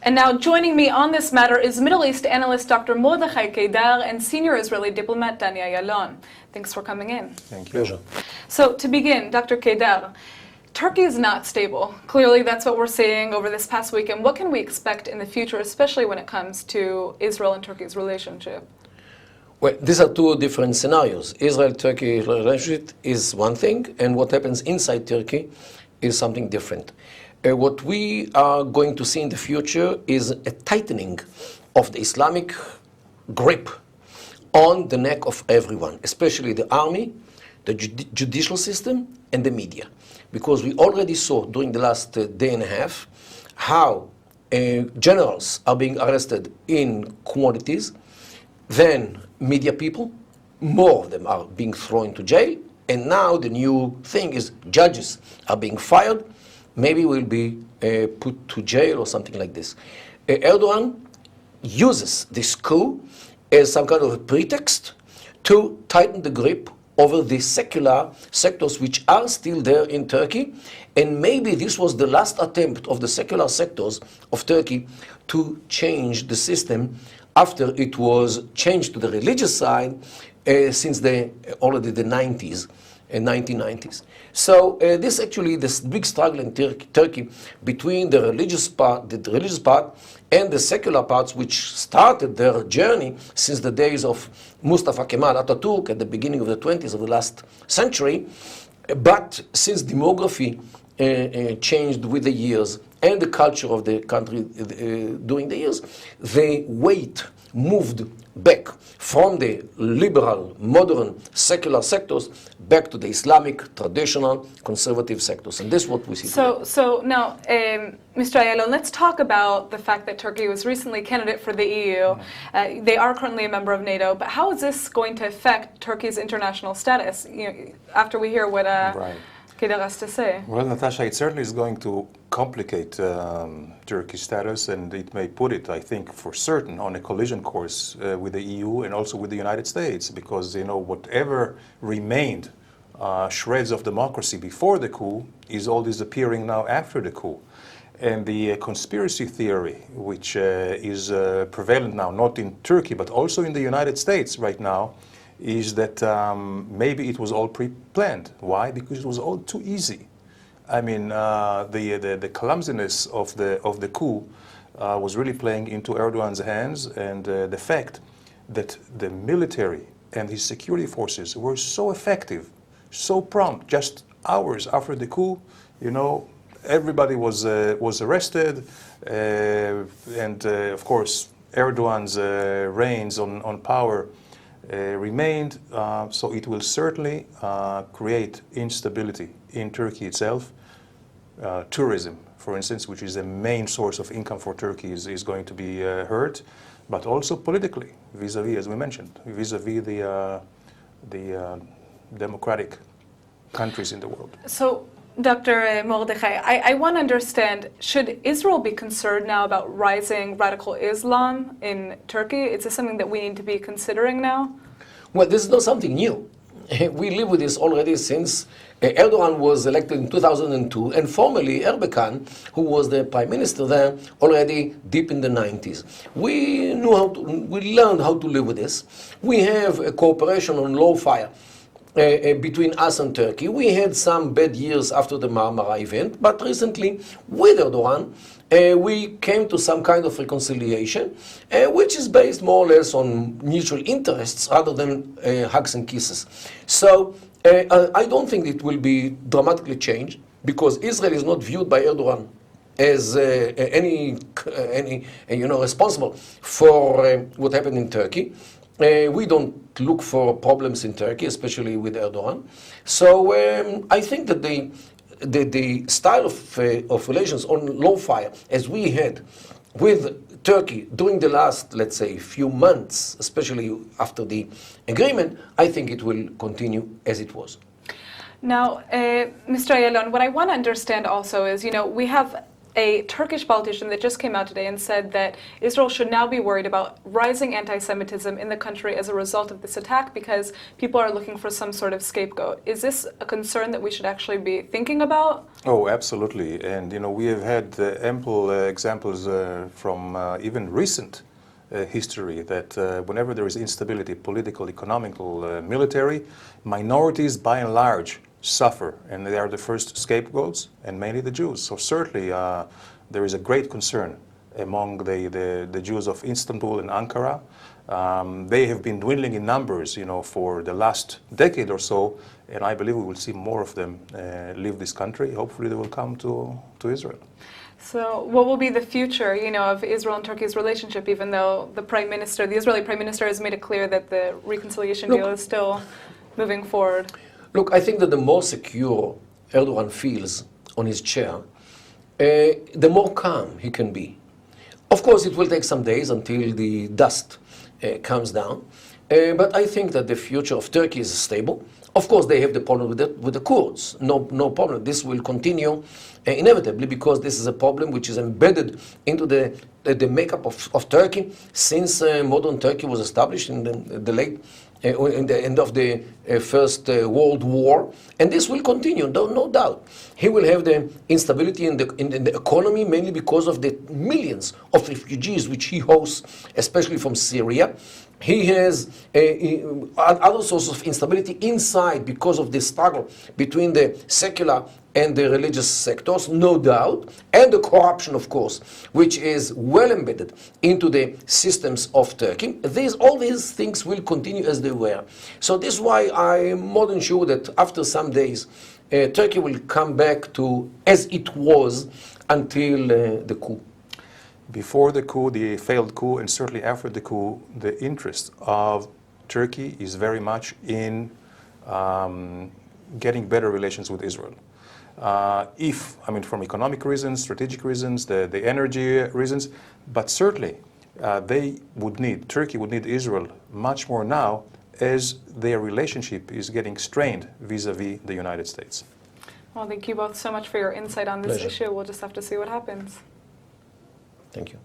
And now joining me on this matter is Middle East analyst Dr. Mordechai Kedar and senior Israeli diplomat Dani Ayalon. Thanks for coming in. Thank you. Pleasure. So to begin, Dr. Kedar, Turkey is not stable. Clearly that's what we're seeing over this past week. And what can we expect in the future, especially when it comes to Israel and Turkey's relationship? Well, these are two different scenarios. Israel-Turkey relationship is one thing, and what happens inside Turkey is something different. What we are going to see in the future is a tightening of the Islamic grip on the neck of everyone, especially the army, the judicial system, and the media. Because we already saw during the last day and a half how generals are being arrested in commodities, then media people, more of them are being thrown into jail, and now the new thing is judges are being fired, maybe will be put to jail or something like this. Erdogan uses this coup as some kind of a pretext to tighten the grip over the secular sectors which are still there in Turkey, and maybe this was the last attempt of the secular sectors of Turkey to change the system after it was changed to the religious side since already the 90s. 1990s. So this actually this big struggle in Turkey between the religious part and the secular parts, which started their journey since the days of Mustafa Kemal Atatürk at the beginning of the 20s of the last century. But since demography changed with the years and the culture of the country during the years, the weight moved back from the liberal, modern, secular sectors back to the Islamic, traditional, conservative sectors. And this is what we see today. So now, Mr. Ayalon, let's talk about the fact that Turkey was recently candidate for the EU. They are currently a member of NATO, but how is this going to affect Turkey's international status? You know, after we hear what Kedar has to say. Well, Natasha, it certainly is going to complicate Turkey's status, and it may put it, I think, for certain, on a collision course with the EU and also with the United States, because, you know, whatever remained shreds of democracy before the coup is all disappearing now after the coup. And the conspiracy theory, which is prevalent now, not in Turkey, but also in the United States right now, is that maybe it was all pre-planned. Why? Because it was all too easy. I mean, the clumsiness of the coup was really playing into Erdogan's hands, and the fact that the military and his security forces were so effective, so prompt, just hours after the coup, you know, everybody was arrested, and of course Erdogan's reigns on power remained, so it will certainly create instability in Turkey itself. Tourism, for instance, which is the main source of income for Turkey, is going to be hurt, but also politically, vis-a-vis, as we mentioned, vis-a-vis the democratic countries in the world. So, Dr. Mordechai, I want to understand, should Israel be concerned now about rising radical Islam in Turkey? Is this something that we need to be considering now? Well, this is not something new. We live with this already since Erdogan was elected in 2002, and formerly Erbakan, who was the prime minister there, already deep in the 90s. We learned how to live with this. We have a cooperation on low fire between us and Turkey. We had some bad years after the Marmara event, but recently with Erdogan, we came to some kind of reconciliation, which is based more or less on mutual interests rather than hugs and kisses. So I don't think it will be dramatically changed, because Israel is not viewed by Erdogan as any responsible for what happened in Turkey. We don't look for problems in Turkey, especially with Erdogan. So I think that the style of relations on low fire, as we had with Turkey during the last, let's say, few months, especially after the agreement, I think it will continue as it was. Now, Mr. Ayalon, what I want to understand also is, you know, we have a Turkish politician that just came out today and said that Israel should now be worried about rising anti-Semitism in the country as a result of this attack because people are looking for some sort of scapegoat. Is this a concern that we should actually be thinking about? Oh, absolutely. And, we have had ample examples from even recent history that whenever there is instability, political, economical, military, minorities by and large suffer, and they are the first scapegoats, and mainly the Jews. So certainly there is a great concern among the Jews of Istanbul and Ankara. They have been dwindling in numbers, for the last decade or so, and I believe we will see more of them leave this country. Hopefully they will come to Israel. So what will be the future, of Israel and Turkey's relationship, even though the Israeli Prime Minister has made it clear that the reconciliation deal is still moving forward? Look, I think that the more secure Erdogan feels on his chair, the more calm he can be. Of course, it will take some days until the dust comes down, but I think that the future of Turkey is stable. Of course, they have the problem with the Kurds. No problem. This will continue inevitably because this is a problem which is embedded into the makeup of Turkey since modern Turkey was established in the end of the First World War, and this will continue, no doubt. He will have the instability in the economy, mainly because of the millions of refugees which he hosts, especially from Syria. He has other sources of instability inside because of the struggle between the secular and the religious sectors, no doubt, and the corruption, of course, which is well embedded into the systems of Turkey. All these things will continue as they were. So this is why I'm more than sure that after some days, Turkey will come back to as it was until the coup. Before the coup, the failed coup, and certainly after the coup, the interest of Turkey is very much in getting better relations with Israel. From economic reasons, strategic reasons, the energy reasons, but certainly Turkey would need Israel much more now as their relationship is getting strained vis-a-vis the United States. Well, thank you both so much for your insight on this Pleasure. issue. We'll just have to see what happens. Thank you.